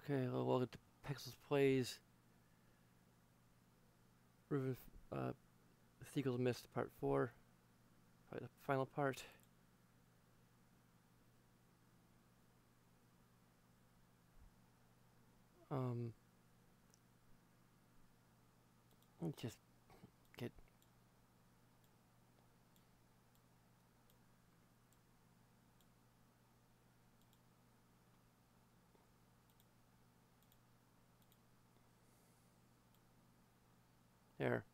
Okay, well, welcome to Pixels Plays Riven, Sequel's Myst Part 4. Probably the final part. Let me just get... There.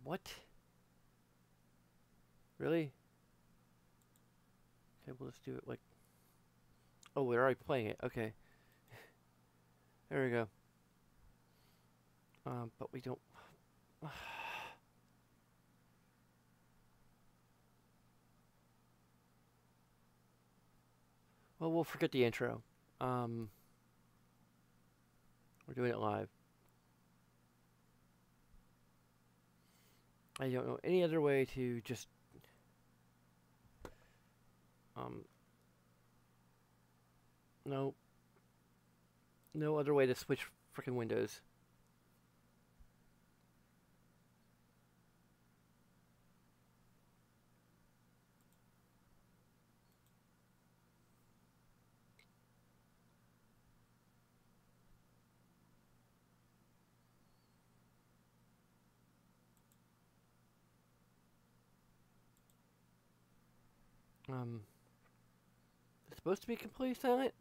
What? Really? Okay, we'll just do it like... Oh, we're already playing it. Okay. There we go. But we don't... Well, we'll forget the intro. We're doing it live. I don't know any other way to just... No. No other way to switch frickin' windows. It's supposed to be completely silent?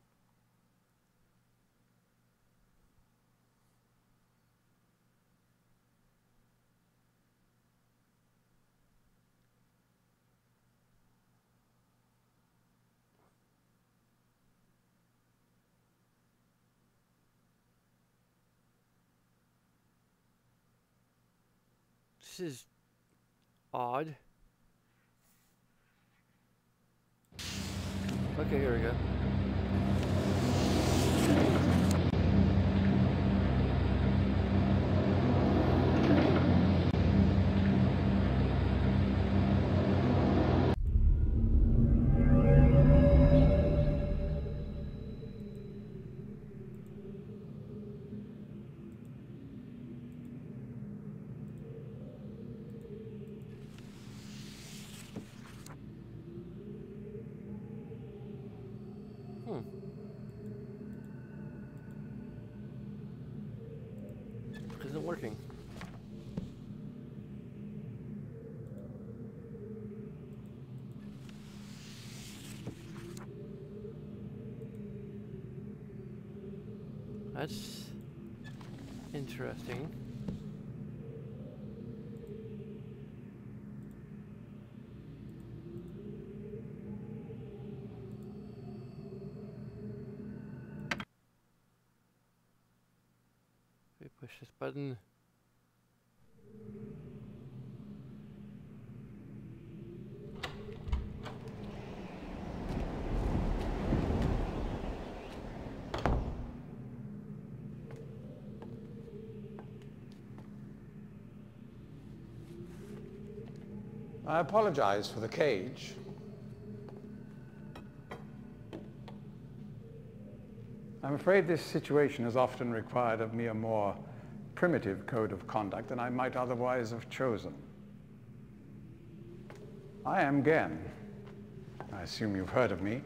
This is odd. Okay, here we go. Isn't working. That's interesting. We push this button. I apologize for the cage. I'm afraid this situation has often required of me a more primitive code of conduct than I might otherwise have chosen. I am Gen. I assume you've heard of me.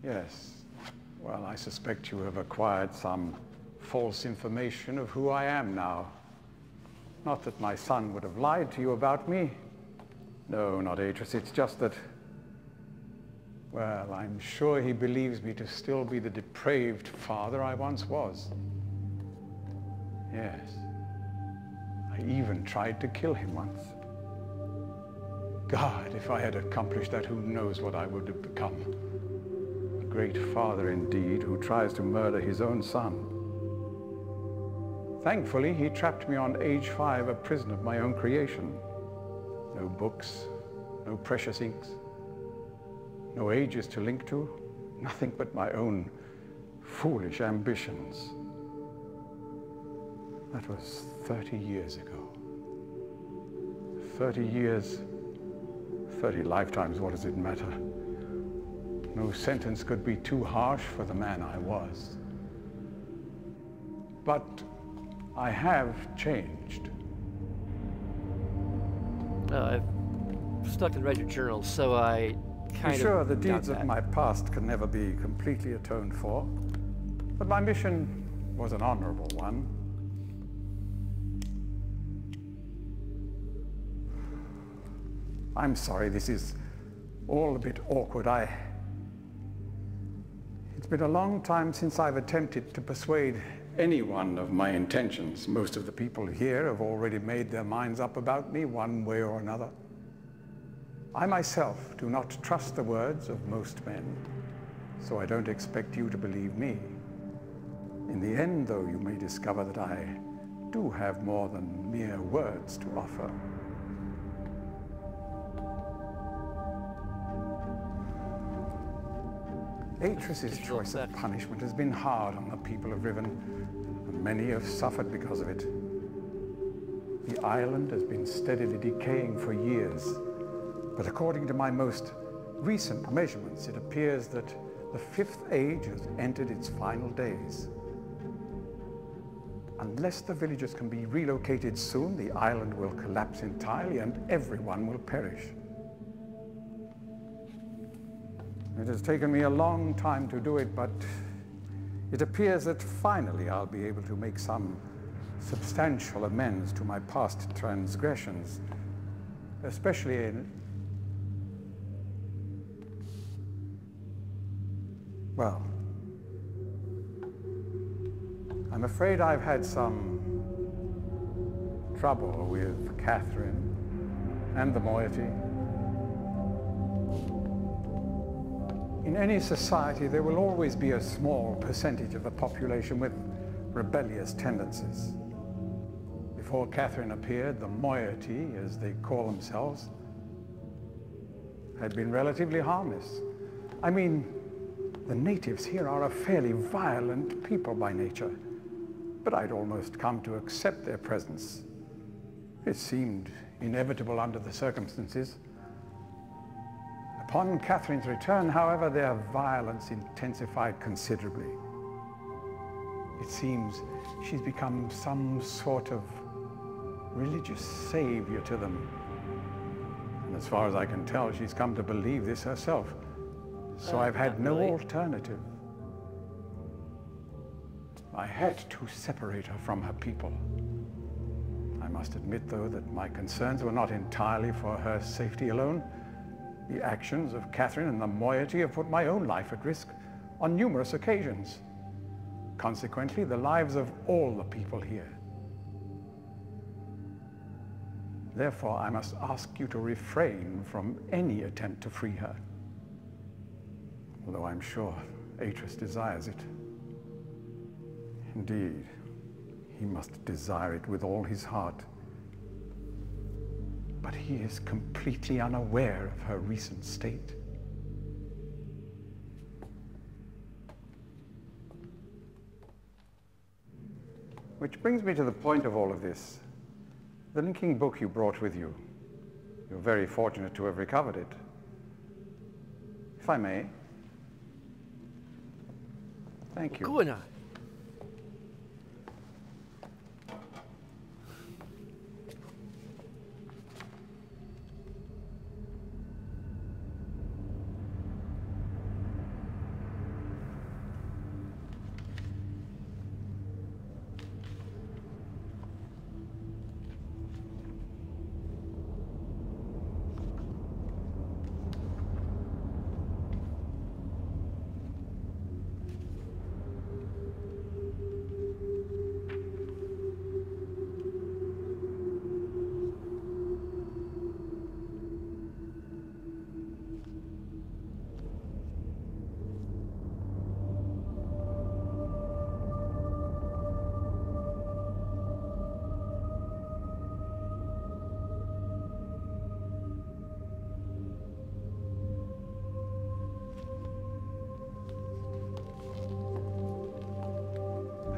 Yes. Well, I suspect you have acquired some false information of who I am now. Not that my son would have lied to you about me. No, not Atris. It's just that, well, I'm sure he believes me to still be the depraved father I once was. Yes. I even tried to kill him once. God, if I had accomplished that, who knows what I would have become. A great father indeed, who tries to murder his own son. Thankfully, he trapped me on age 5, a prison of my own creation. No books, no precious inks, no ages to link to, nothing but my own foolish ambitions. That was 30 years ago. 30 years, 30 lifetimes, what does it matter? No sentence could be too harsh for the man I was. But I have changed. I've stuck and read your journals, so I kind of Sure, the got deeds of that. my past can never be completely atoned for, but my mission was an honorable one. I'm sorry, this is all a bit awkward. It's been a long time since I've attempted to persuade anyone of my intentions. Most of the people here have already made their minds up about me one way or another. I myself do not trust the words of most men, so I don't expect you to believe me. In the end, though, you may discover that I do have more than mere words to offer. Atris's choice of punishment has been hard on the people of Riven, and many have suffered because of it. The island has been steadily decaying for years, but according to my most recent measurements, it appears that the Fifth Age has entered its final days. Unless the villagers can be relocated soon, the island will collapse entirely and everyone will perish. It has taken me a long time to do it, but it appears that finally I'll be able to make some substantial amends to my past transgressions, especially in... Well, I'm afraid I've had some trouble with Catherine and the moiety. In any society, there will always be a small percentage of the population with rebellious tendencies. Before Catherine appeared, the moiety, as they call themselves, had been relatively harmless. I mean, the natives here are a fairly violent people by nature, but I'd almost come to accept their presence. It seemed inevitable under the circumstances. Upon Catherine's return, however, their violence intensified considerably. It seems she's become some sort of religious savior to them. And as far as I can tell, she's come to believe this herself. So I've had no alternative. I had to separate her from her people. I must admit, though, that my concerns were not entirely for her safety alone. The actions of Catherine and the moiety have put my own life at risk on numerous occasions. Consequently, the lives of all the people here. Therefore, I must ask you to refrain from any attempt to free her. Although I'm sure Atris desires it. Indeed, he must desire it with all his heart. But he is completely unaware of her recent state. Which brings me to the point of all of this. The linking book you brought with you. You're very fortunate to have recovered it. If I may. Thank you. Good.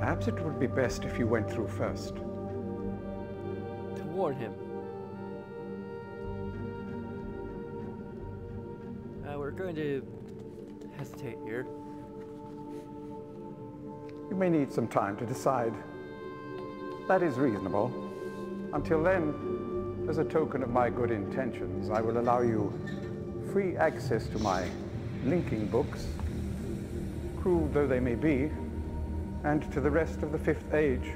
Perhaps it would be best if you went through first. To warn him. We're going to hesitate here. You may need some time to decide. That is reasonable. Until then, as a token of my good intentions, I will allow you free access to my linking books, cruel though they may be, and to the rest of the Fifth Age.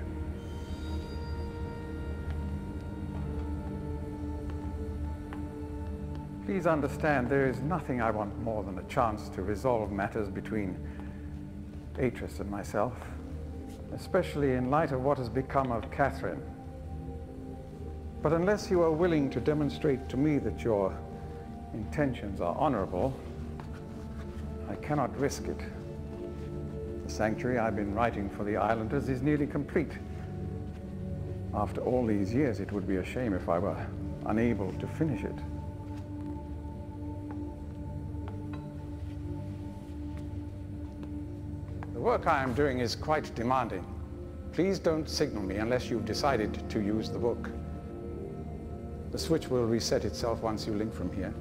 Please understand, there is nothing I want more than a chance to resolve matters between Atris and myself, especially in light of what has become of Catherine. But unless you are willing to demonstrate to me that your intentions are honorable, I cannot risk it. The sanctuary I've been writing for the Islanders is nearly complete. After all these years, it would be a shame if I were unable to finish it. The work I am doing is quite demanding. Please don't signal me unless you've decided to use the book. The switch will reset itself once you link from here.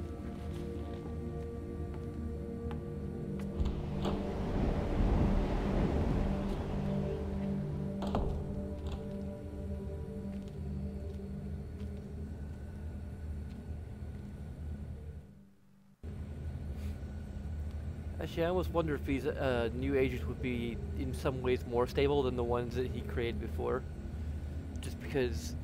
Actually, I almost wonder if these new agents would be in some ways more stable than the ones that he created before. Just because,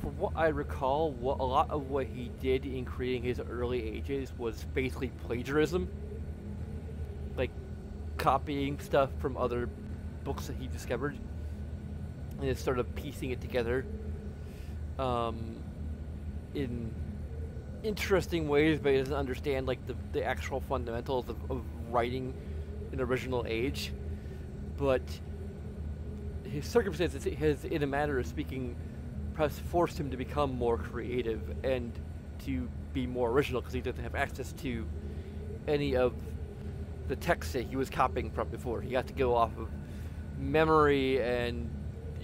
from what I recall, a lot of what he did in creating his early ages was basically plagiarism. Like, copying stuff from other books that he discovered. And just sort of piecing it together. In interesting ways, but he doesn't understand like the actual fundamentals of writing an original age. But his circumstances has, in a manner of speaking, perhaps forced him to become more creative and to be more original, because he doesn't have access to any of the texts that he was copying from before. He got to go off of memory and,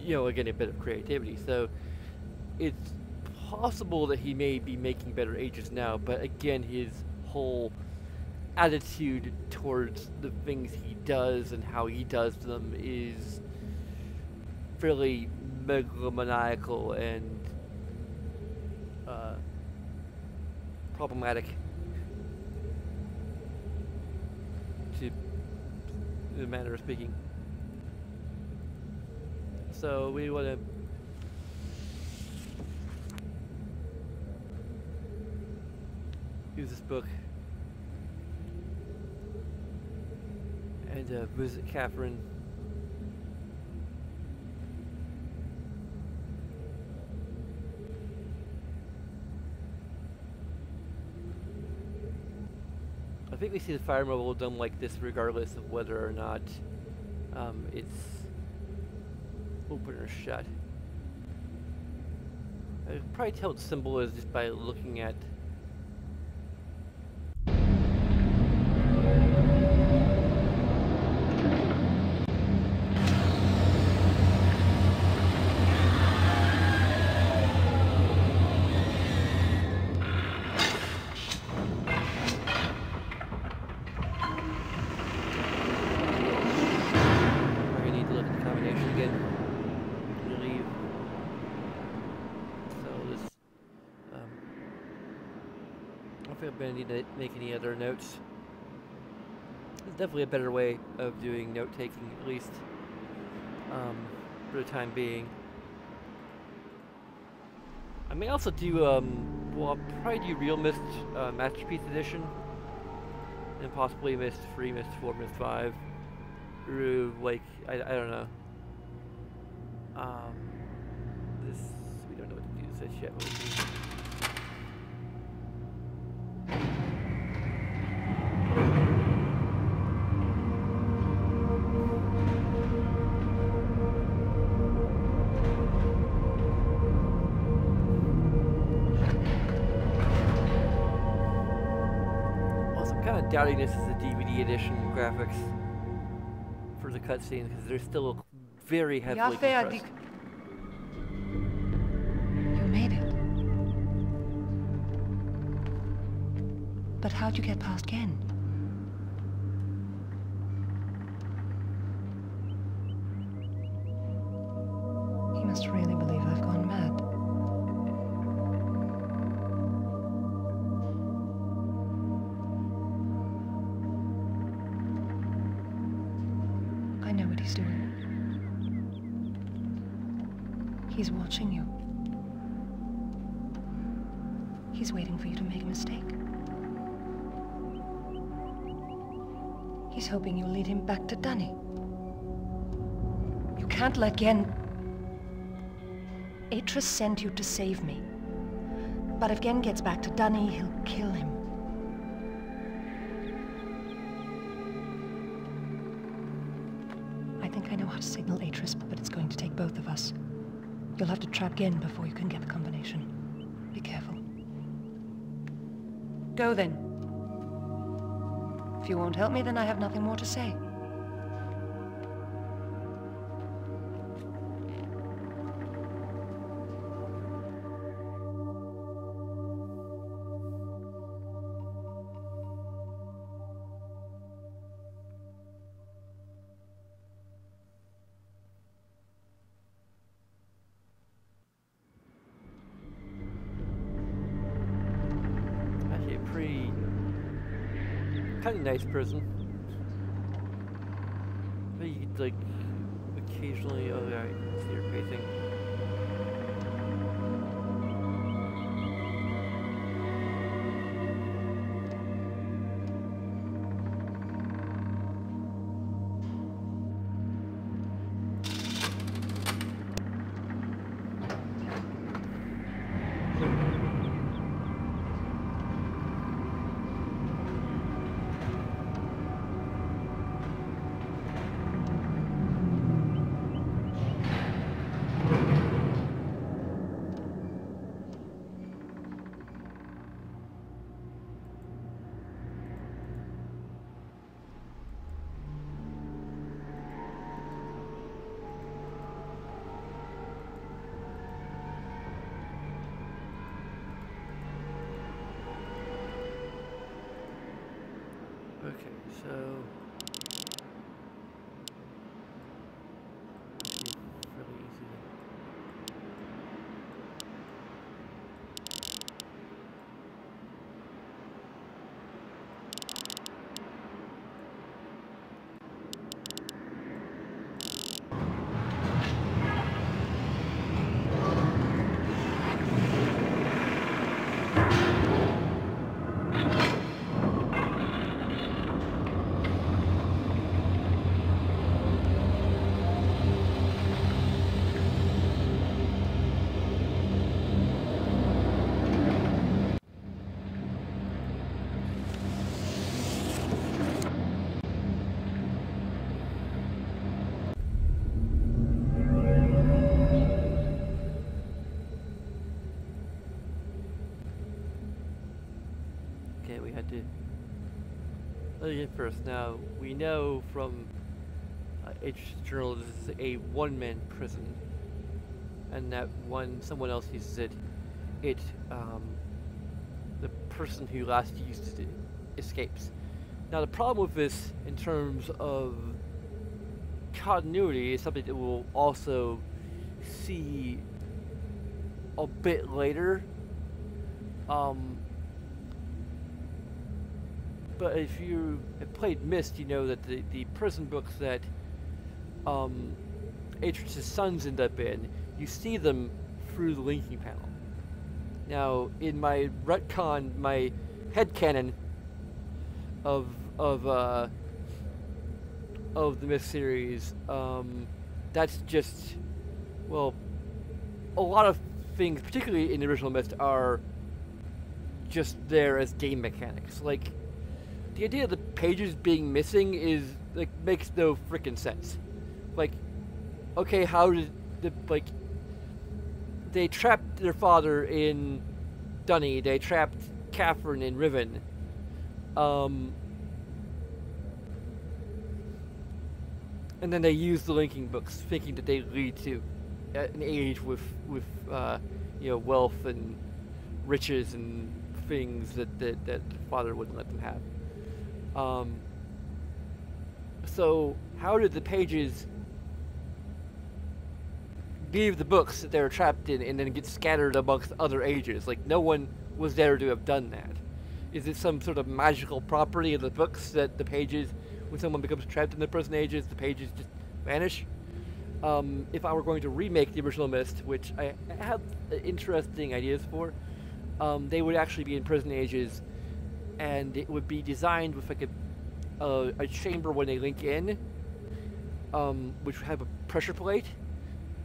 you know, again, a bit of creativity. So it's possible that he may be making better ages now, but again, his whole attitude towards the things he does and how he does them is fairly megalomaniacal and problematic, to the manner of speaking. So we want to use this book and visit Catherine. I think we see the fire mobile done like this regardless of whether or not it's open or shut. I could probably tell what the symbol is just by looking at I need to make any other notes. There's definitely a better way of doing note taking, at least for the time being. I may also do well, I'll probably do Real Myst Masterpiece Edition, and possibly Myst 3, Myst 4, Myst 5. Or, like, I don't know. This, we don't know what to do with this yet. Doubting this is a DVD edition graphics for the cutscenes, because they're still very heavily compressed. You made it. But how'd you get past Gen? He must really believe I've gone mad. I know what he's doing. He's watching you. He's waiting for you to make a mistake. He's hoping you'll lead him back to Dunny. You can't let Gen... Atris sent you to save me. But if Gen gets back to Dunny, he'll kill him. I think I know how to signal Atris, but it's going to take both of us. You'll have to trap Gen before you can get the combination. Be careful. Go then. If you won't help me, then I have nothing more to say. Actually, a pretty kind of nice prison. But you could, like, occasionally, oh yeah, I see her facing. Okay, so it's really easy. Okay, we had to let it in first. Now, we know from H Journal this is a one-man prison, and that someone else uses it, the person who last used it escapes. Now, the problem with this, in terms of continuity, is something that we'll also see a bit later. But if you have played Myst, you know that the prison books that Atris' sons end up in, you see them through the linking panel. Now, in my retcon, my headcanon of the Myst series, that's just, well, a lot of things, particularly in the original Myst, are just there as game mechanics. Like, the idea of the pages being missing is, like, makes no freaking sense. Like, okay, how did they trapped their father in Dunny, they trapped Catherine in Riven, and then they used the linking books, thinking that they lead to an age with you know, wealth and riches and things that father wouldn't let them have. So how did the pages leave the books that they were trapped in and then get scattered amongst other ages? Like, no one was there to have done that. Is it some sort of magical property of the books that the pages, when someone becomes trapped in the prison ages, the pages just vanish? If I were going to remake the original Myst, which I have interesting ideas for, they would actually be in prison ages, and it would be designed with like a chamber when they link in, which would have a pressure plate,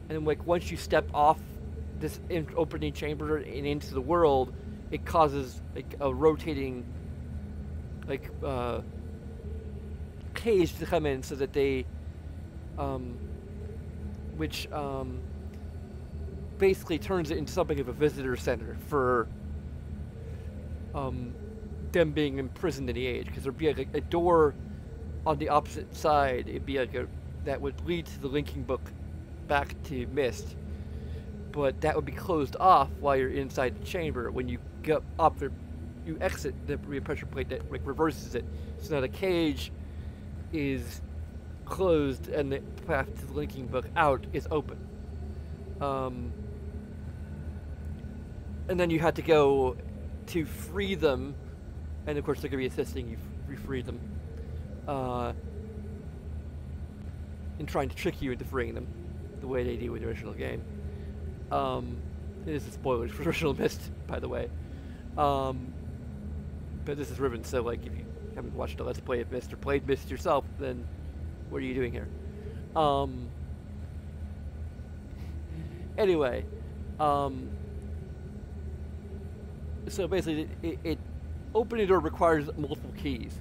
and then like once you step off this opening chamber and into the world, it causes like a rotating like cage to come in, so that they which basically turns it into something of a visitor center for them being imprisoned in the age, because there'd be like a door on the opposite side. It'd be like that would lead to the linking book back to Myst, but that would be closed off while you're inside the chamber. When you get up there, you exit the pressure plate that like reverses it, so now the cage is closed and the path to the linking book out is open. And then you had to go to free them, and of course they're going to be assisting you free them, and trying to trick you into freeing them the way they do in the original game. This is spoilers for original Myst, by the way. But this is Riven, so like if you haven't watched a Let's Play of Myst or played Myst yourself, then what are you doing here? Anyway, so basically, it opening a door requires multiple keys,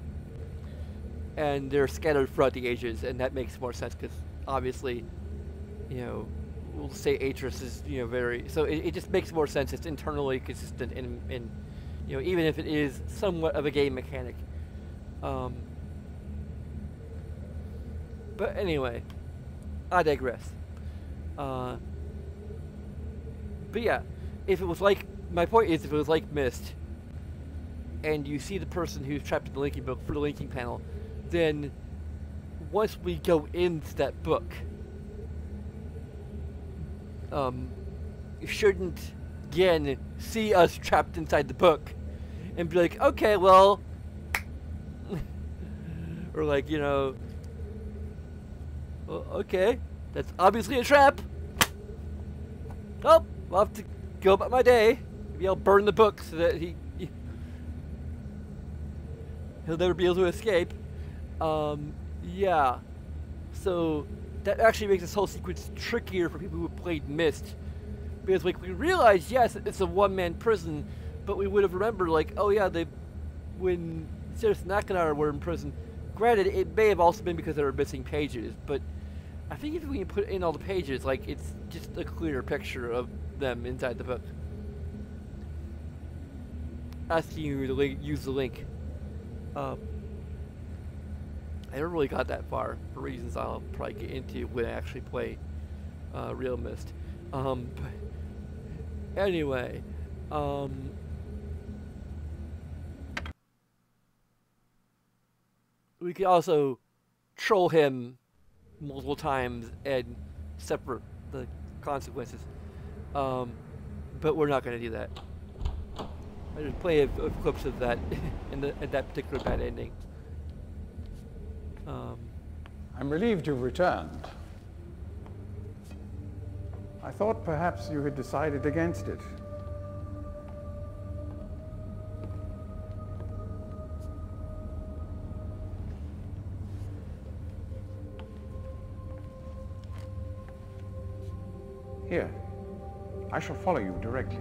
and they're scattered throughout the ages, and that makes more sense because obviously, you know, we'll say Atris is, you know, very, so it just makes more sense. It's internally consistent, and you know, even if it is somewhat of a game mechanic. But anyway, I digress. But yeah, if it was like, my point is, if it was like Myst, and you see the person who's trapped in the linking book for the linking panel, then once we go into that book, you shouldn't again see us trapped inside the book and be like, okay, well, or like, you know, well, okay, that's obviously a trap. Oh, I'll have to go about my day. Maybe I'll burn the book so that he'll never be able to escape. Yeah. So that actually makes this whole sequence trickier for people who played Myst, because like we realize, yes, it's a one-man prison, but we would have remembered like, oh yeah, when Sirius and Akanar were in prison. Granted, it may have also been because they were missing pages, but I think if we can put in all the pages, like, it's just a clearer picture of them inside the book. Asking you to use the link. I never really got that far, for reasons I'll probably get into when I actually play real Myst. But anyway, we could also troll him multiple times and separate the consequences, but we're not going to do that. There's plenty of clips of that in that particular bad ending. I'm relieved you've returned. I thought perhaps you had decided against it. Here, I shall follow you directly.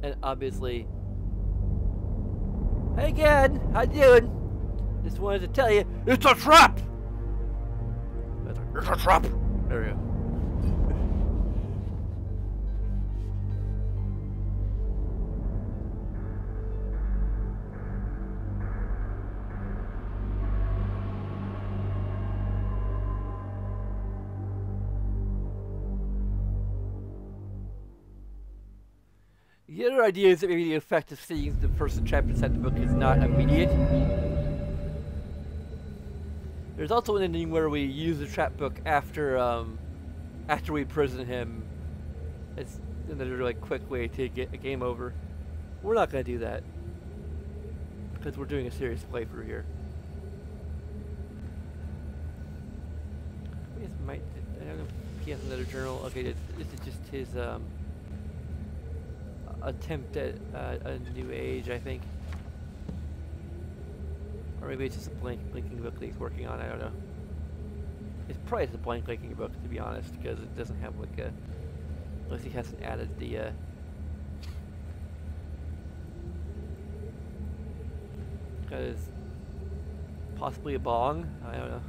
And obviously, hey again, how you doing? Just wanted to tell you, it's a trap! It's a trap! There we go. The other idea is that maybe the effect of seeing the person trapped inside the book is not immediate. There's also an ending where we use the trap book after after we prison him. It's another really quick way to get a game over. We're not going to do that because we're doing a serious playthrough here. I don't know if he has another journal. Okay, this is just his attempt at a new age, I think. Or maybe it's just a blinking book that he's working on, I don't know. It's probably just a blinking book, to be honest, because it doesn't have like a... Unless he hasn't added the... Because... Possibly a bong? I don't know.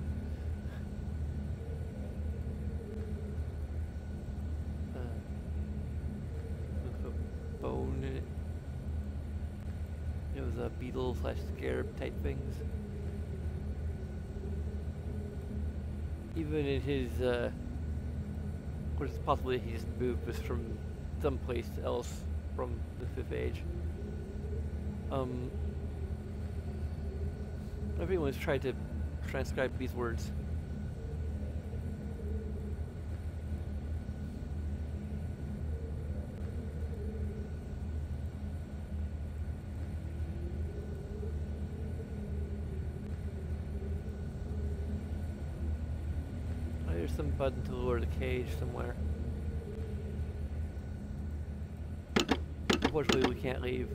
Bone in it. It was a beetle / scarab type things. Even in his, of course it's possible that he just moved this from someplace else from the 5th Age. Everyone's tried to transcribe these words. There's some button to lower the cage somewhere. Unfortunately, we can't leave.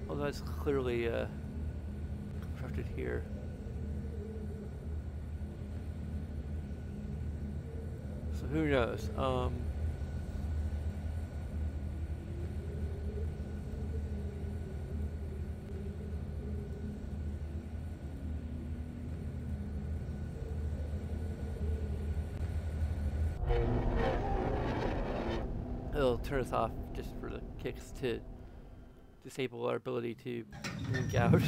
Well, that's clearly constructed here. So who knows? It'll turn us off just for the kicks to disable our ability to blink out.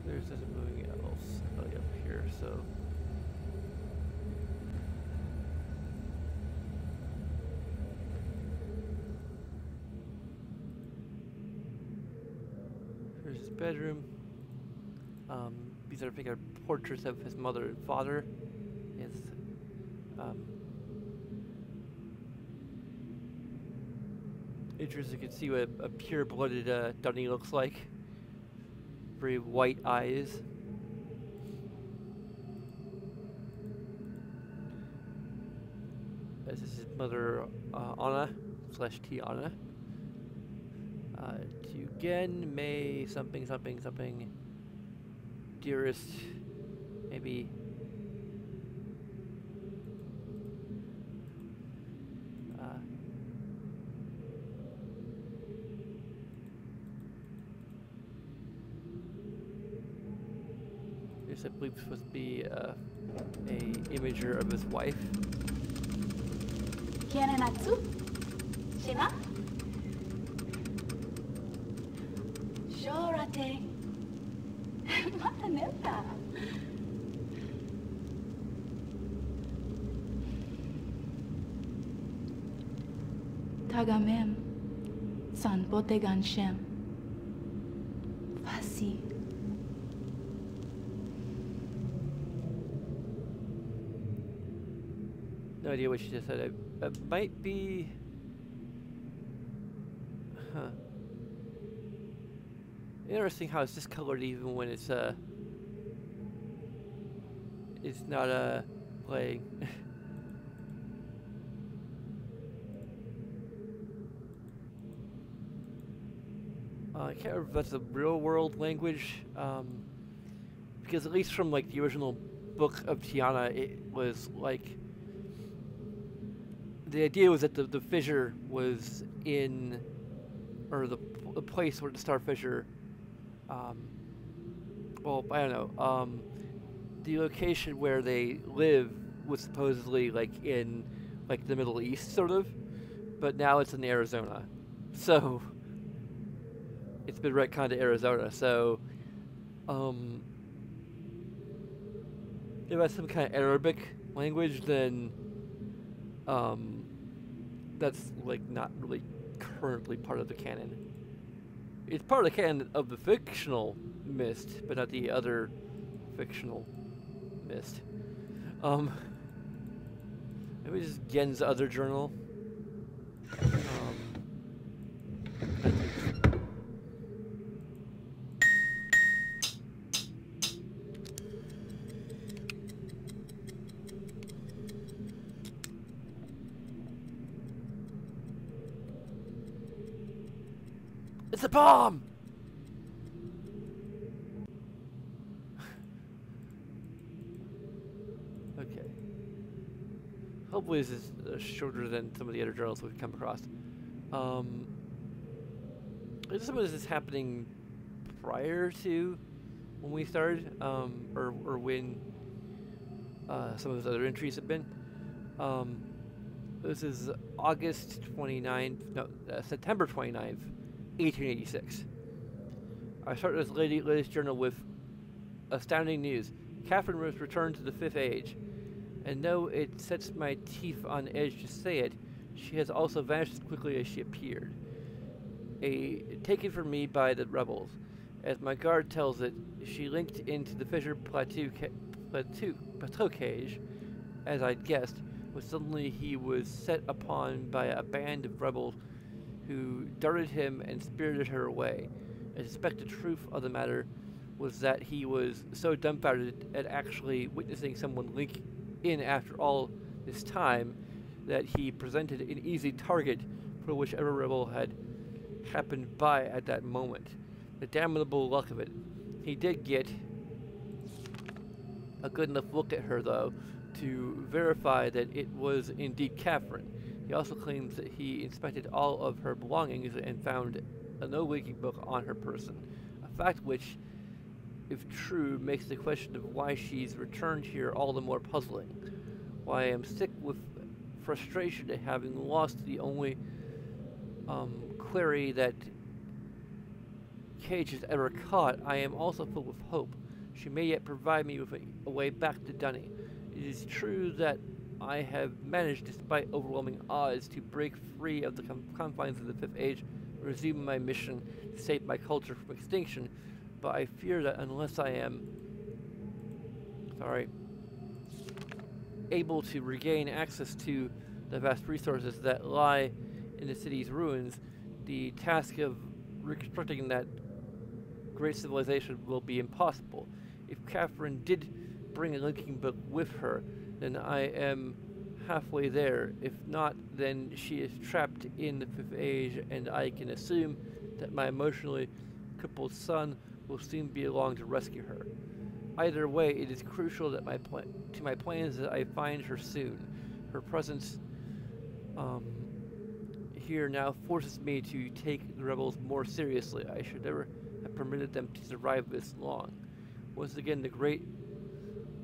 There's nothing moving else up here, so. Here's his bedroom. These are, I think, are portraits of his mother and father. His, interesting, you can see what a pure-blooded Dunny looks like. Very white eyes. This is his mother, Anna / Tiana. To again, May something something something. Dearest, maybe. This, I believe, is supposed to be a imager of his wife. Kianenatsu? Shima? Shorate. Mata neta. Tagamem. San botegan shem. Fasi. No idea what she just said. It might be... Huh. Interesting how it's discolored even when it's not playing. I can't remember if that's a real world language, because at least from like the original book of Tiana, it was like the idea was that the fissure was in, or the place where the star fissure, well, I don't know, the location where they live was supposedly like in like the Middle East, sort of, but now it's in Arizona, so it's been retconned to Arizona. So, if that's some kind of Arabic language, then that's like not really currently part of the canon. It's part of the canon of the fictional Myst, but not the other fictional Myst. Maybe just Gen's other journal. It's a bomb! Okay. Hopefully this is shorter than some of the other journals we've come across. Some of this is happening prior to when we started, or when some of those other entries have been. This is August 29th, no, September 29th, 1886. I started this latest journal with astounding news. Catherine was returned to the Fifth Age, and though it sets my teeth on edge to say it, she has also vanished as quickly as she appeared. Taken from me by the rebels. As my guard tells it, she linked into the Fissure Plateau cage, as I'd guessed, when suddenly he was set upon by a band of rebels who darted him and spirited her away. I suspect the truth of the matter was that he was so dumbfounded at actually witnessing someone link in after all this time that he presented an easy target for whichever rebel had happened by at that moment. The damnable luck of it. He did get a good enough look at her, though, to verify that it was indeed Catherine. He also claims that he inspected all of her belongings and found a no-leaking book on her person, a fact which, if true, makes the question of why she's returned here all the more puzzling. Why I am sick with frustration at having lost the only query that Cage has ever caught, I am also full of hope. She may yet provide me with a way back to Dunny. It is true that I have managed, despite overwhelming odds, to break free of the confines of the Fifth Age and resume my mission to save my culture from extinction, but I fear that unless I am able to regain access to the vast resources that lie in the city's ruins, the task of reconstructing that great civilization will be impossible. If Catherine did bring a linking book with her, then I am halfway there. If not, then she is trapped in the Fifth Age, and I can assume that my emotionally crippled son will soon be along to rescue her. Either way, it is crucial that my plans that I find her soon. Her presence here now forces me to take the rebels more seriously. I should never have permitted them to survive this long. Once again, the great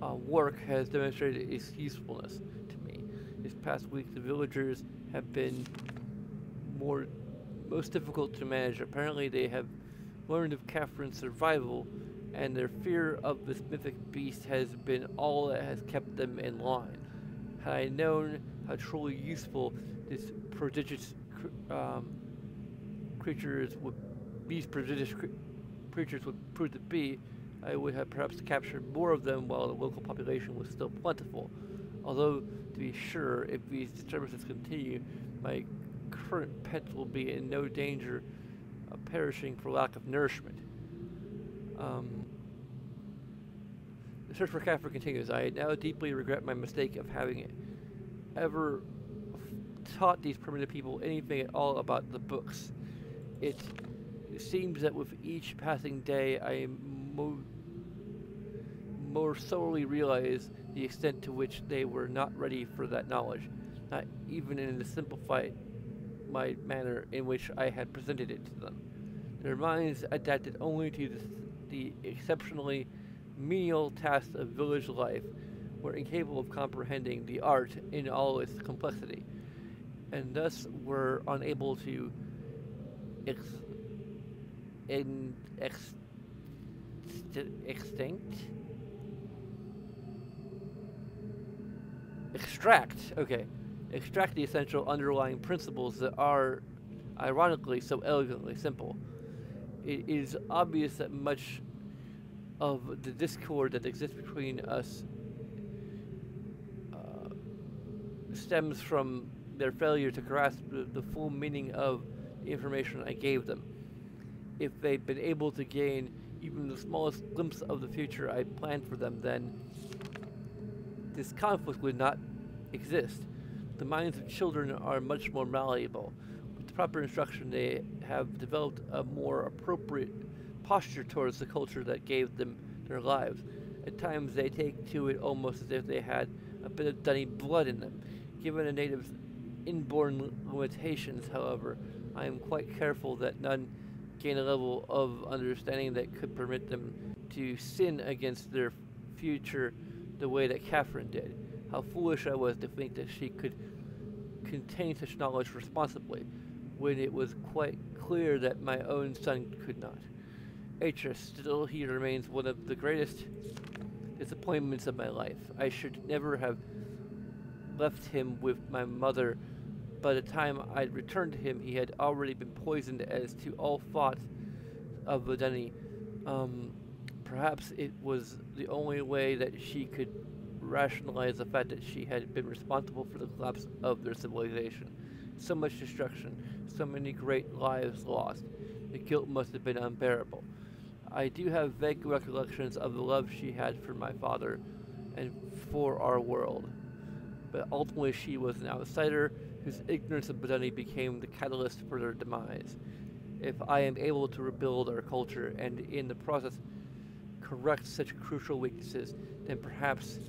work has demonstrated its usefulness to me. This past week, the villagers have been most difficult to manage. Apparently, they have learned of Catherine's survival, and their fear of this mythic beast has been all that has kept them in line. Had I known how truly useful this prodigious creatures would prove to be, I would have perhaps captured more of them while the local population was still plentiful. Although, to be sure, if these disturbances continue, my current pets will be in no danger of perishing for lack of nourishment. The search for Catherine continues. I now deeply regret my mistake of having ever taught these primitive people anything at all about the books. It seems that with each passing day, I more sorely realize the extent to which they were not ready for that knowledge. not even in the simplified manner in which I had presented it to them. Their minds, adapted only to the exceptionally menial tasks of village life, were incapable of comprehending the art in all its complexity, and thus were unable to ex- in ex- extinct extract the essential underlying principles that are, ironically, so elegantly simple. It is obvious that much of the discord that exists between us stems from their failure to grasp the full meaning of the information I gave them. If they'd been able to gain even the smallest glimpse of the future I planned for them, then this conflict would not exist. The minds of children are much more malleable. With the proper instruction, they have developed a more appropriate posture towards the culture that gave them their lives. At times, they take to it almost as if they had a bit of Dunny blood in them. Given a native's inborn limitations, however, I am quite careful that none gain a level of understanding that could permit them to sin against their future the way that Catherine did. How foolish I was to think that she could contain such knowledge responsibly, when it was quite clear that my own son could not. Atris, still he remains one of the greatest disappointments of my life. I should never have left him with my mother. By the time I'd returned to him, he had already been poisoned as to all thought of Vedeni. Perhaps it was the only way that she could rationalize the fact that she had been responsible for the collapse of their civilization. So much destruction, so many great lives lost. The guilt must have been unbearable. I do have vague recollections of the love she had for my father and for our world. But ultimately she was an outsider whose ignorance of Vedeni became the catalyst for their demise. If I am able to rebuild our culture and in the process correct such crucial weaknesses, then perhaps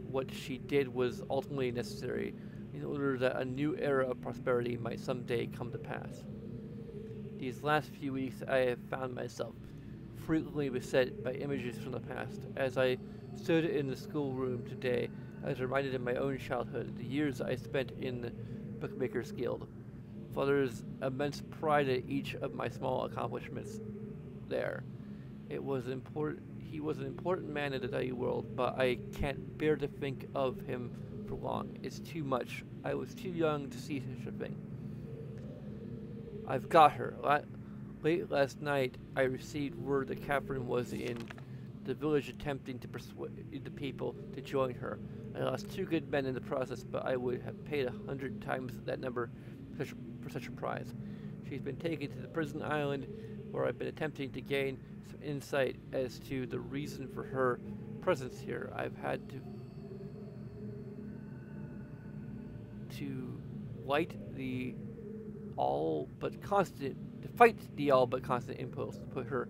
what she did was ultimately necessary in order that a new era of prosperity might someday come to pass. These last few weeks I have found myself frequently beset by images from the past. As I stood in the schoolroom today, I was reminded of my own childhood, the years I spent in the Bookmakers Guild. Father's immense pride at each of my small accomplishments there. He was an important man in the value world, but I can't bear to think of him for long. It's too much. I was too young to see such a thing. I've got her. Late last night, I received word that Catherine was in the village attempting to persuade the people to join her. I lost 2 good men in the process, but I would have paid 100 times that number for such a prize. She's been taken to the prison island, where I've been attempting to gain some insight as to the reason for her presence here. I've had to fight the all but constant impulse to put her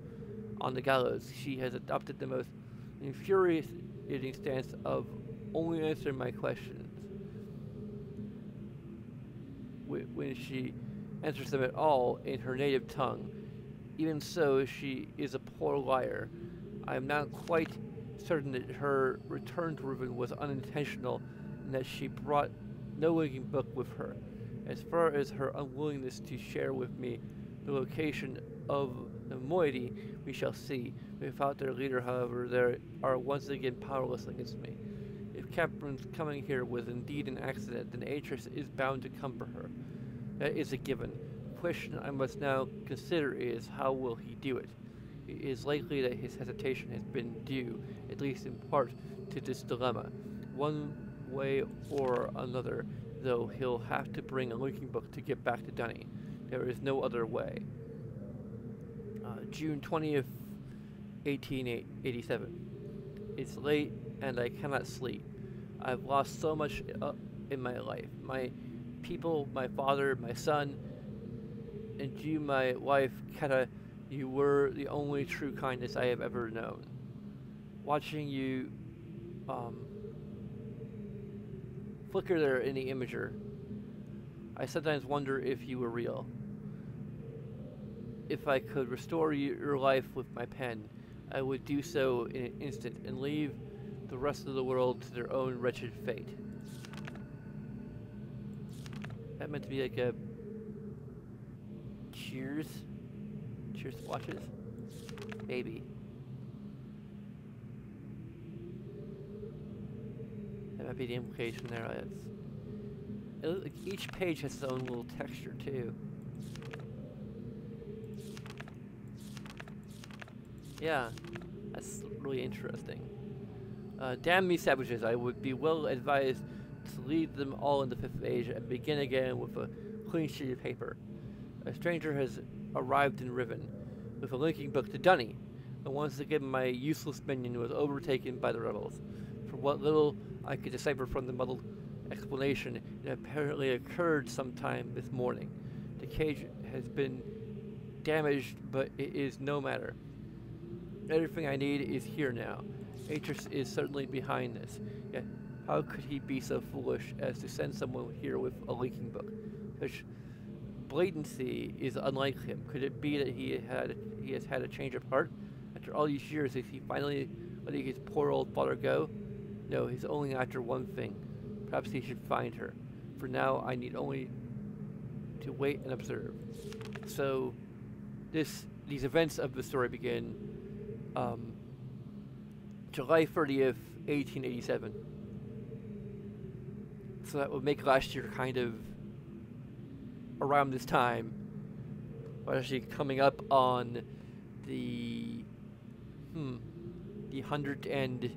on the gallows. She has adopted the most infuriating stance of only answering my questions when she answers them at all in her native tongue. Even so, she is a poor liar. I am not quite certain that her return to Riven was unintentional and that she brought no linking book with her. As far as her unwillingness to share with me the location of the moiety, we shall see. Without their leader, however, they are once again powerless against me. If Cameron's coming here was indeed an accident, then Atris is bound to come for her. That is a given. The question I must now consider is, how will he do it? It is likely that his hesitation has been due, at least in part, to this dilemma. One way or another, though, he'll have to bring a linking book to get back to Dunny. There is no other way. June 20th, 1887. It's late, and I cannot sleep. I've lost so much in my life. My people, my father, my son, and you, my wife, Keta, you were the only true kindness I have ever known. Watching you flicker there in the imager. I sometimes wonder if you were real. If I could restore your life with my pen, I would do so in an instant and leave the rest of the world to their own wretched fate. That meant to be like a Cheers? Cheers watches? Maybe. That might be the implication there. Like each page has its own little texture too. Yeah, that's really interesting. Damn me savages, I would be well advised to lead them all into 5th age and begin again with a clean sheet of paper. A stranger has arrived in Riven with a linking book to Dunny, and once again my useless minion was overtaken by the rebels. For what little I could decipher from the muddled explanation, it apparently occurred sometime this morning. The cage has been damaged, but it is no matter. Everything I need is here now. Atris is certainly behind this. Yet, how could he be so foolish as to send someone here with a linking book? Such blatancy is unlike him. Could it be that he has had a change of heart? After all these years, is he finally letting his poor old father go? No, he's only after one thing. Perhaps he should find her. For now, I need only to wait and observe. So, these events of the story begin July 30th, 1887. So that would make last year kind of around this time. We're actually coming up on the 100 and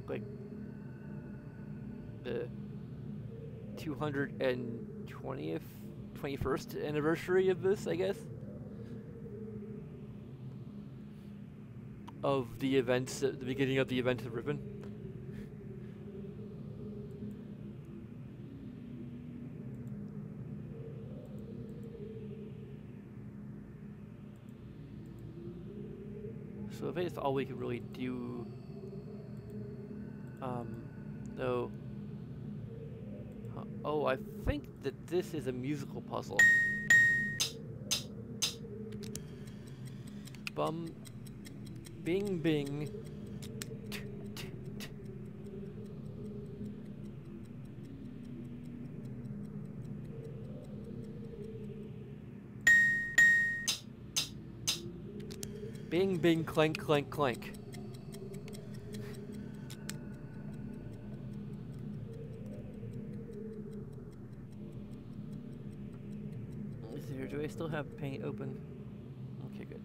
like the 220th, 21st anniversary of this, I guess. Of the events, at the beginning of the events of Riven. So if it's all we can really do, though. Oh, I think that this is a musical puzzle. Bum. Bing, bing. Bing, bing, clank, clank, clank. Let's see here. Do I still have paint open? Okay, good.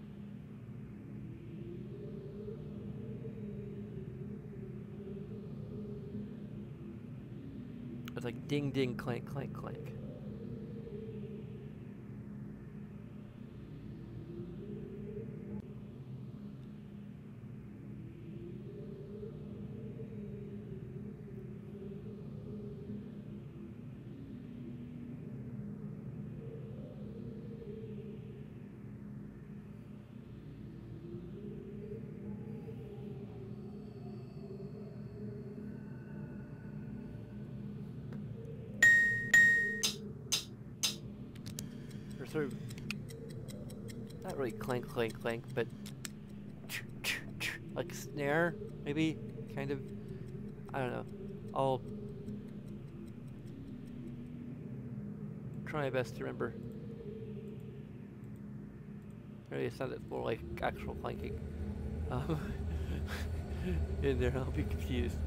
It's like ding, ding, clank, clank, clank. Sort of not really clank, clank, clank, but like snare, maybe, kind of. I don't know. I'll try my best to remember. Maybe it sounded more like actual clanking. In there, I'll be confused.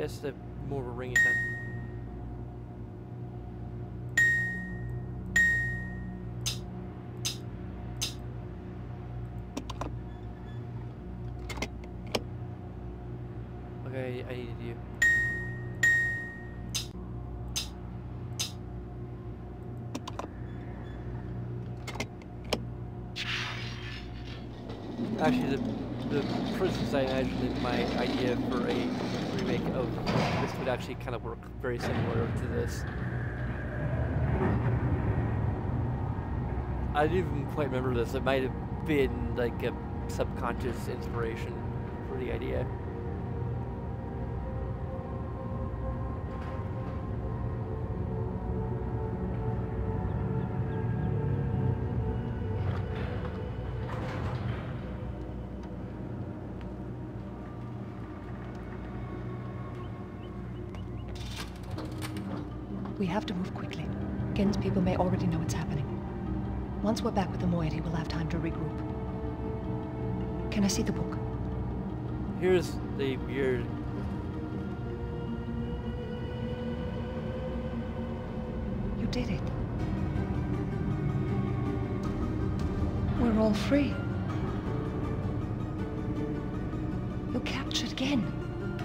guess the more of a ringy sound. Okay, I needed you. Actually, the prisons I imagined in my idea for a remake of this would actually kind of work very similar to this. I didn't even quite remember this. It might have been like a subconscious inspiration for the idea. We have to move quickly. Gen's people may already know what's happening. Once we're back with the moiety, we'll have time to regroup. Can I see the book? Here's the weird... You did it. We're all free. You captured Gen.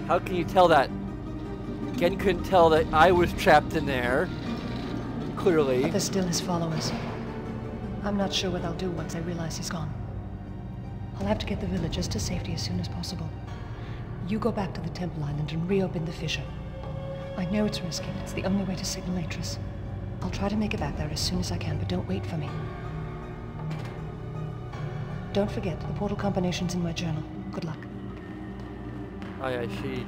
How can you tell that? Gen couldn't tell that I was trapped in there. Clearly. But there's still his followers. I'm not sure what I'll do once I realize he's gone. I'll have to get the villagers to safety as soon as possible. You go back to the Temple Island and reopen the fissure. I know it's risky, but it's the only way to signal Atris. I'll try to make it back there as soon as I can, but don't wait for me. Don't forget, the portal combination's in my journal. Good luck. Aye, aye, she...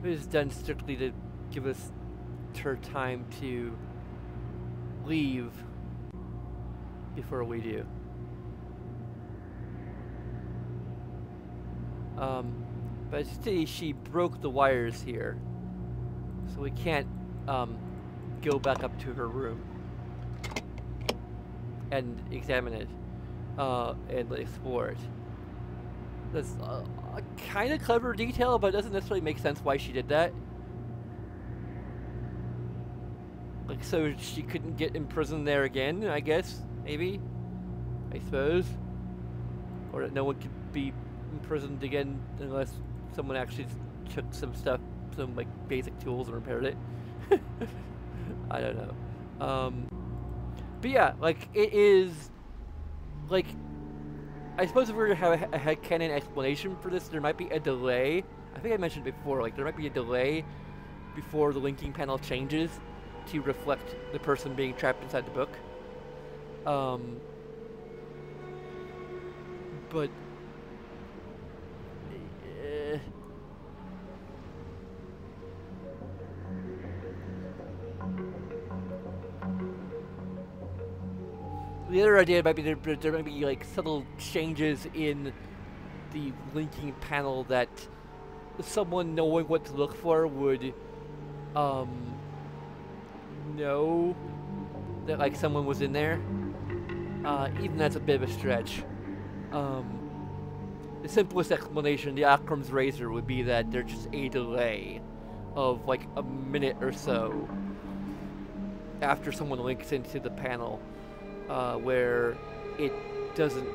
It was done strictly to give us her time to leave before we do. But still, she broke the wires here, so we can't go back up to her room and examine it and explore it. That's a kind of clever detail, but it doesn't necessarily make sense why she did that. Like, so she couldn't get imprisoned there again, I guess? Maybe? I suppose? Or that no one could be imprisoned again unless someone actually took some stuff, some, like, basic tools and repaired it. I don't know. But yeah, like, it is... Like... I suppose if we were to have a headcanon explanation for this, there might be a delay. I think I mentioned it before, like, there might be a delay before the linking panel changes to reflect the person being trapped inside the book. But... the other idea might be there might be like subtle changes in the linking panel that someone knowing what to look for would know that like someone was in there. Even that's a bit of a stretch. The simplest explanation, the Akram's razor, would be that there's just a delay of like a minute or so after someone links into the panel. Where it doesn't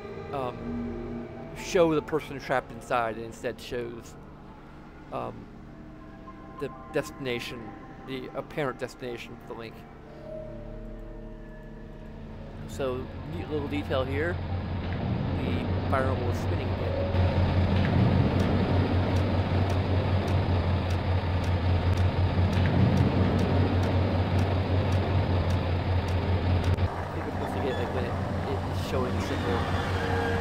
show the person trapped inside, and instead shows the destination, the apparent destination for the link. So, neat little detail here. The spiral is spinning again. Showing the symbol,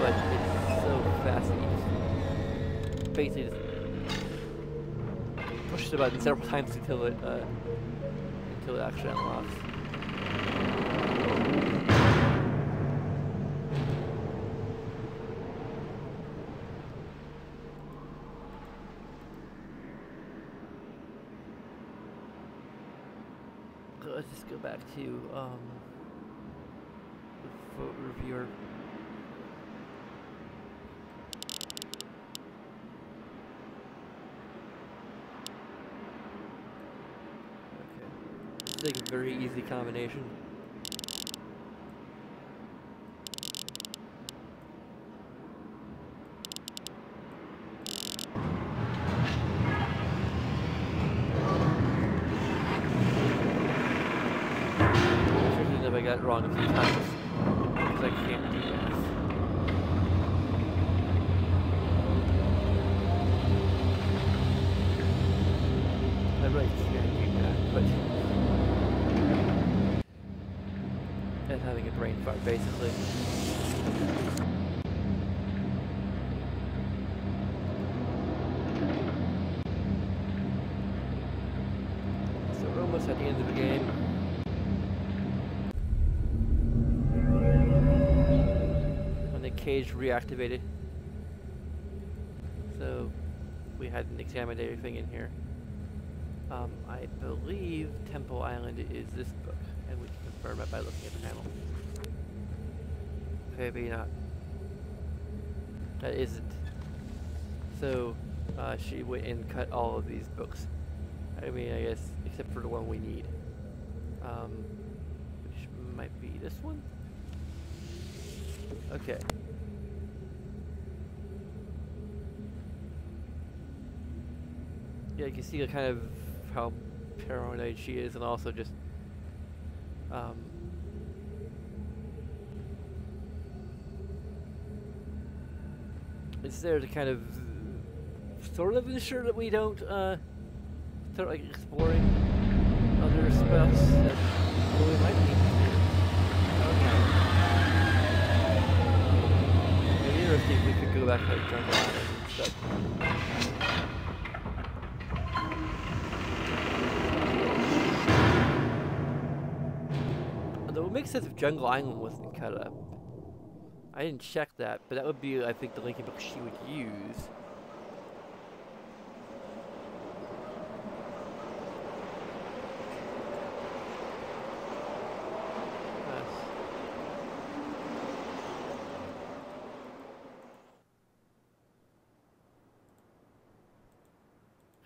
but it's so fast that you just basically just push the button several times until it actually unlocks. let's just go back to the photo reviewer. Okay, it's like a very easy combination. I got it wrong a few times because I can't do that. I really can't do that, but and having a brain fart basically. So we're almost at the end of the game. Cage reactivated, so we hadn't examined everything in here. I believe Temple Island is this book, and we can confirm it by looking at the panel. Okay, maybe not. That isn't. So she went and cut all of these books. I mean, I guess except for the one we need, which might be this one. Okay. Yeah, you can see kind of how paranoid she is, and also just it's there to kind of sort of ensure that we don't start like exploring other spots that we might need to do. It'd be interesting if we could go back to like Jungle Island and stuff. Although it would make sense if Jungle Island wasn't cut up. I didn't check that, but that would be, I think, the linking book she would use.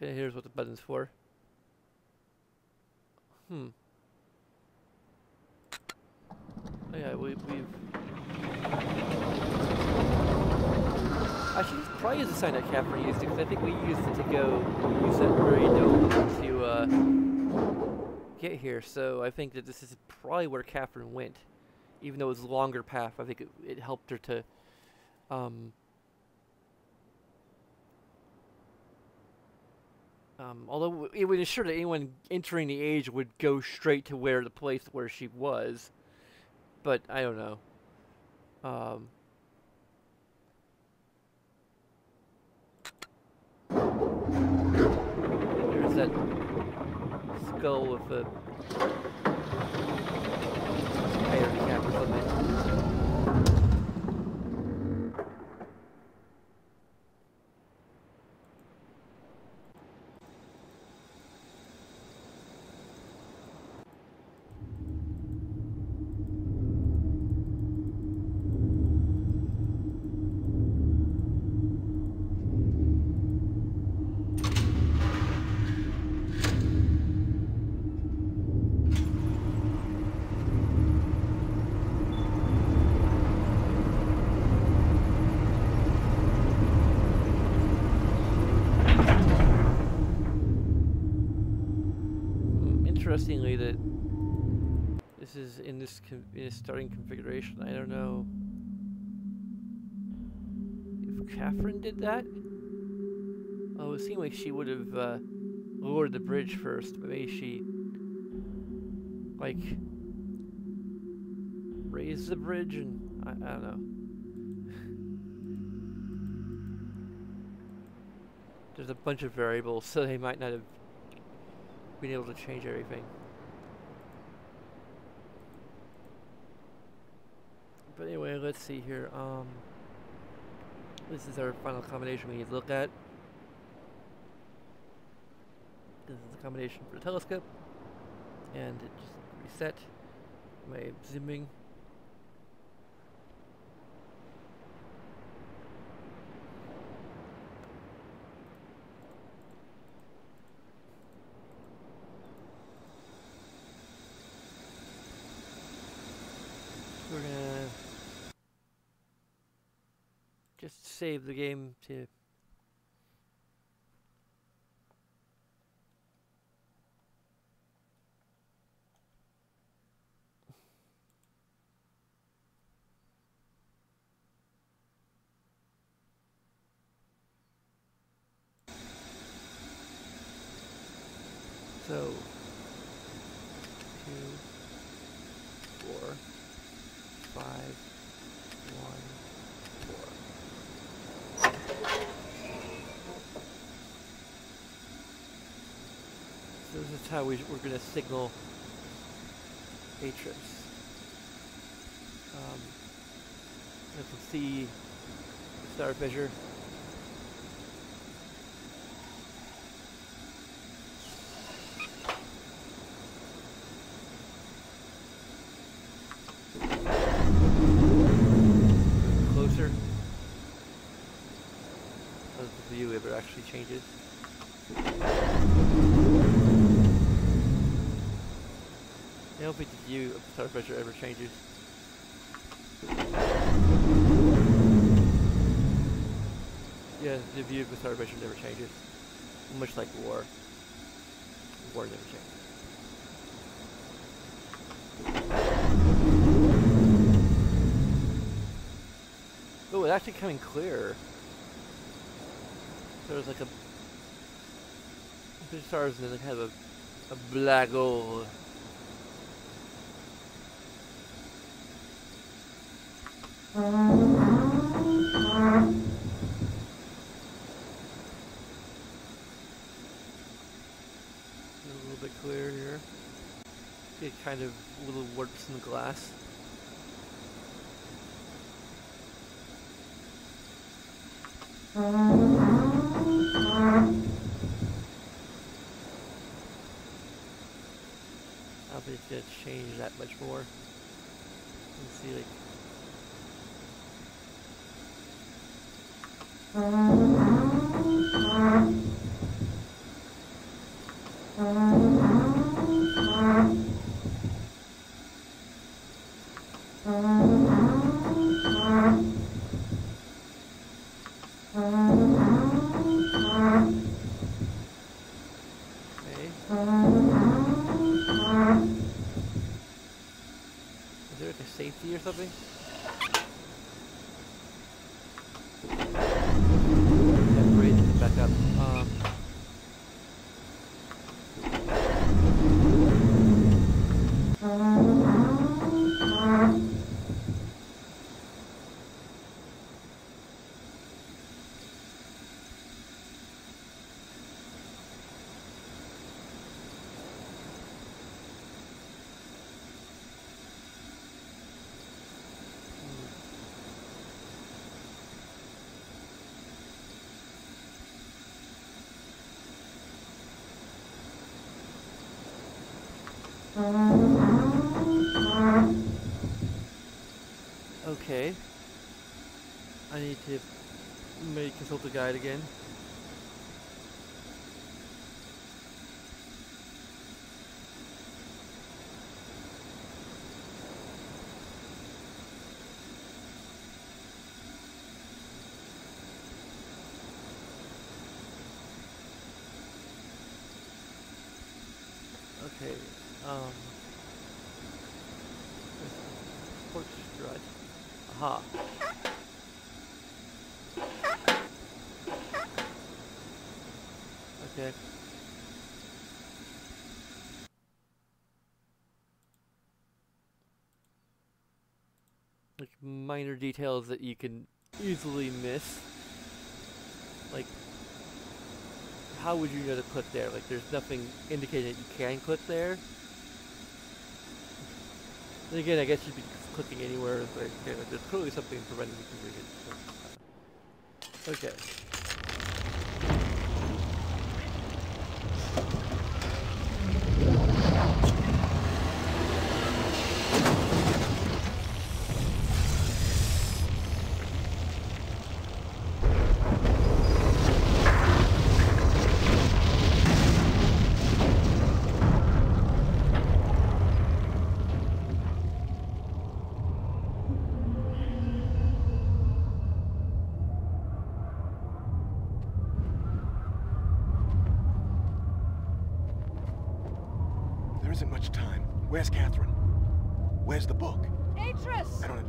Okay, here's what the button's for. Oh yeah, we've... Actually, this probably is a sign that Catherine used it, because I think we used it to go use that very dome to get here. So I think that this is probably where Catherine went. Even though it was a longer path, I think it helped her to... although it would ensure that anyone entering the age would go straight to where the place where she was. But I don't know. There's that skull with a iron cap or something. Interestingly, that this is in this starting configuration. I don't know if Catherine did that. Oh, it seemed like she would have lowered the bridge first, but maybe she like raised the bridge, and I don't know. There's a bunch of variables, so they might not have been able to change everything. But anyway, let's see here. This is our final combination we need to look at. This is the combination for the telescope, and it just Reset. My zooming. We're gonna just save the game to so 2, 4, 5, 1, 4. So this is how we're going to signal Atrips. You can see the star fissure. Closer. As the view ever actually changes. I don't think the view of the star fissure ever changes. Yeah, the view of the star fissure never changes. Much like war. War never changes. Oh, it's actually coming clearer. There's like a bit of stars and then kind of a black hole. A little bit clearer here. See kind of little warps in the glass. I don't think it's gonna change that much more. You can see like is there like a safety or something? Yeah, raise it back up. Okay. I need to maybe consult the guide again. Okay, port strut. Aha. Okay. Like minor details that you can easily miss. Like, how would you know to click there? Like, there's nothing indicating that you can click there. And again, I guess you'd be clicking anywhere. Like, okay, like there's clearly something preventing you from doing it. Okay. isn't much time. Where's Catherine? Where's the book? Atris! I don't...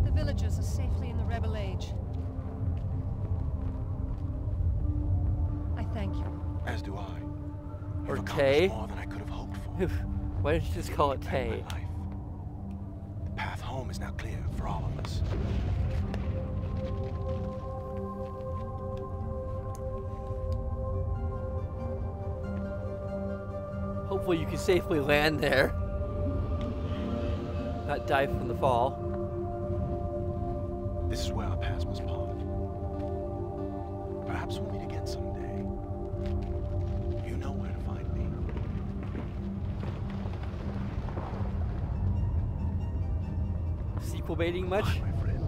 The villagers are safely in the Rebel Age. I thank you. As do I. Or You've Tay. accomplished more than I could have hoped for. Why didn't you just call it Back Tay? my life. The path home is now clear for all of us. Hopefully you can safely land there. Not die from the fall. This is where our paths must part. Perhaps we'll meet again someday. You know where to find me. Sequel baiting much? Bye, my friend.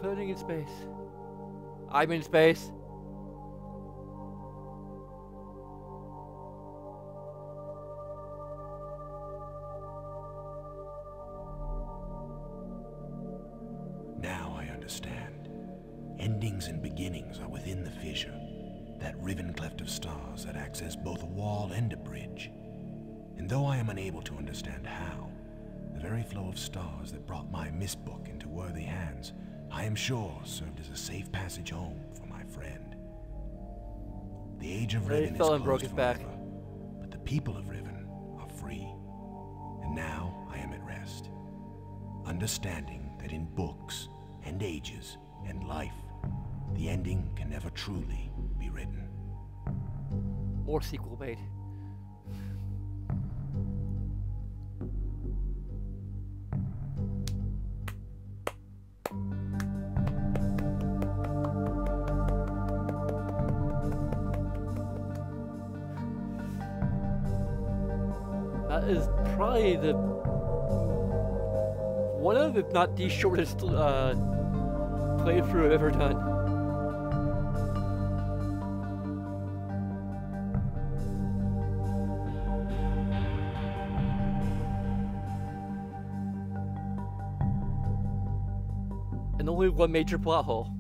Floating in space. I'm in space. Now I understand. Endings and beginnings are within the fissure. That riven cleft of stars that acts as both a wall and a bridge. And though I am unable to understand how, the very flow of stars that brought my Myst book into worthy hands, I am sure served as a safe passage home for my friend. The age of Really Riven is fell and broke closed his back. forever, but the people of Riven are free. And now I am at rest, understanding that in books and ages and life, the ending can never truly be written. More sequel bait. That is probably the one of, if not the shortest playthrough I've ever done. And only one major plot hole.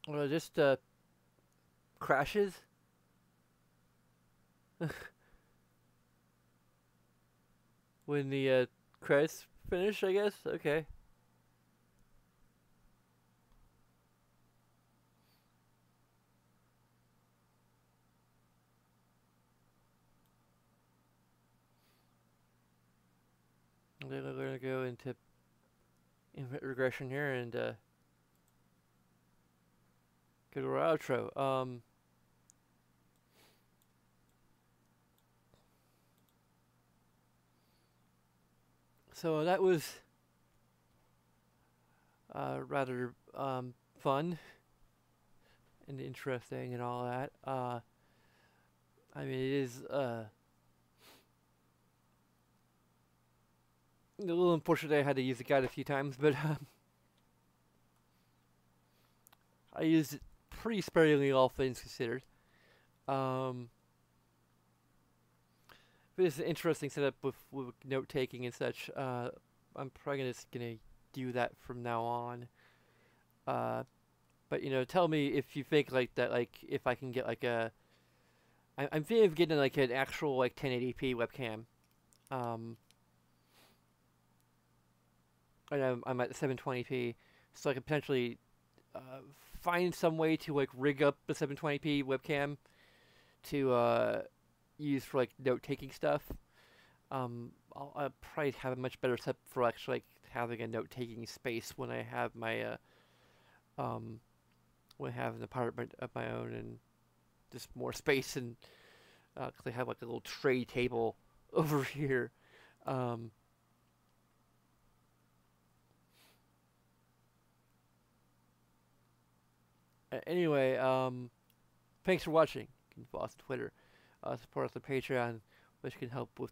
Well, it just crashes. When the credits finish, I guess. Okay. Then we're gonna go into infinite regression here and go to our outro. So that was rather fun and interesting and all that. I mean, it is a little unfortunate I had to use the guide a few times, but I used it pretty sparingly, all things considered. But it's an interesting setup with note taking and such. I'm probably just gonna do that from now on. But you know, tell me if you think like that, like if I can get like I'm thinking of getting like an actual like 1080p webcam. And I'm at 720p, so I could potentially find some way to like rig up the 720p webcam to use for like note taking stuff. I'll probably have a much better setup for actually like having a note taking space when I have my when I have an apartment of my own and just more space, and because I have like a little tray table over here. Anyway, thanks for watching. You can follow us on Twitter, support us on Patreon, which can help with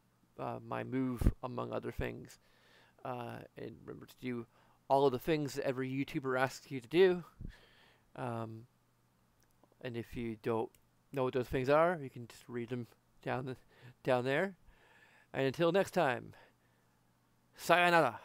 my move, among other things. And remember to do all of the things that every YouTuber asks you to do. And if you don't know what those things are, you can just read them down there. And until next time, sayonara.